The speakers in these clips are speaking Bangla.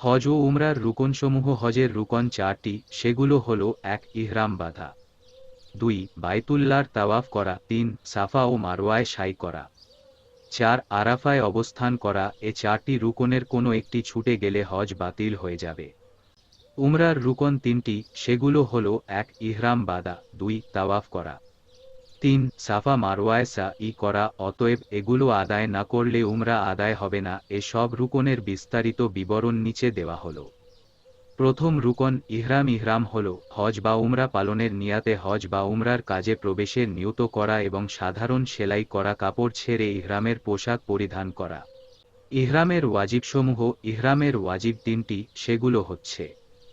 হজ ও উমরার রুকনসমূহ। হজের রুকন চারটি, সেগুলো হলো: ১ ইহরাম বাঁধা, ২ বায়তুল্লাহর তাওয়াফ করা, ৩ সাফা ও মারওয়ায় সাই করা, ৪ আরাফায় অবস্থান করা। এ চারটি রুকনের কোনো একটি ছুটে গেলে হজ বাতিল হয়ে যাবে। উমরার রুকন তিনটি, সেগুলো হলো: ১ ইহরাম বাঁধা, ২ তাওয়াফ করা, ৩ সাফা মারওয়ায় সাই করা। অতএব এগুলো আদায় না করলে উমরা আদায় হবে না। এ সব রুকনের বিস্তারিত বিবরণ নিচে দেওয়া হলো। প্রথম রুকন ইহরাম। ইহরাম হল হজ বা উমরা পালনের নিয়াতে হজ বা উমরার কাজে প্রবেশের নিয়ত করা এবং সাধারণ সেলাই করা কাপড় ছেড়ে ইহরামের পোশাক পরিধান করা। ইহরামের ওয়াজিবসমূহ। ইহরামের ওয়াজিব তিনটি, সেগুলো হচ্ছে: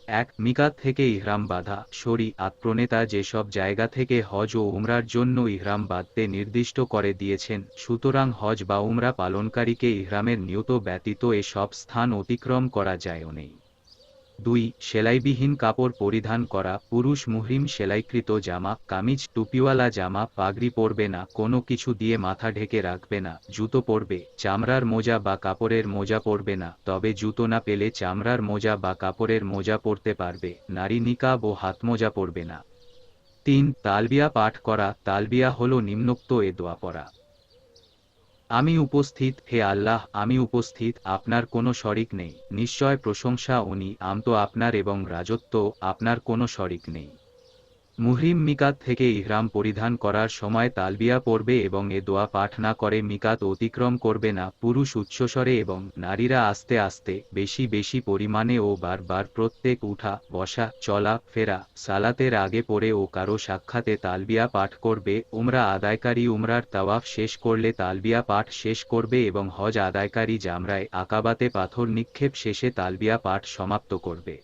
১ মিকাত থেকে ইহরাম বাঁধা। শরীআত প্রণেতা যেসব জায়গা থেকে হজ ও উমরার জন্য ইহরাম বাঁধতে নির্দিষ্ট করে দিয়েছেন, সুতরাং হজ বা উমরা পালনকারীকে ইহরামের নিয়ত ব্যতীত এ সব স্থান অতিক্রম করা যায়ও নেই। ২ সেলাইবিহীন কাপড় পরিধান করা। পুরুষ মুহরিম সেলাইকৃত জামা, কামিজ, টুপিওয়ালা জামা, পাগড়ি পরবে না, কোনো কিছু দিয়ে মাথা ঢেকে রাখবে না, জুতো পরবে, চামড়ার মোজা বা কাপড়ের মোজা পরবে না, তবে জুতো না পেলে চামড়ার মোজা বা কাপড়ের মোজা পরতে পারবে। নারী নিকাব ও হাতমোজা পরবে না। ৩ তালবিয়া পাঠ করা। তালবিয়া হলো নিম্নোক্ত এ দোয়া পড়া: আমি উপস্থিত, হে আল্লাহ, আমি উপস্থিত, আপনার কোনো শরিক নেই, নিশ্চয় প্রশংসা উনি আমতো আপনার এবং রাজত্ব আপনার কোনো শরিক নেই। মুহরিম মিকাত থেকে ইহরাম পরিধান করার সময় তালবিয়া পড়বে এবং এ দোয়া পাঠ না করে মিকাত অতিক্রম করবে না। পুরুষ উচ্চস্বরে এবং নারীরা আস্তে আস্তে, বেশি বেশি পরিমাণে ও বারবার প্রত্যেক উঠা, বসা, চলা ফেরা, সালাতের আগে পড়ে ও কারো সাক্ষাতে তালবিয়া পাঠ করবে। উমরা আদায়কারী উমরার তাওয়াফ শেষ করলে তালবিয়া পাঠ শেষ করবে এবং হজ আদায়কারী জামরায় আকাবাতে পাথর নিক্ষেপ শেষে তালবিয়া পাঠ সমাপ্ত করবে।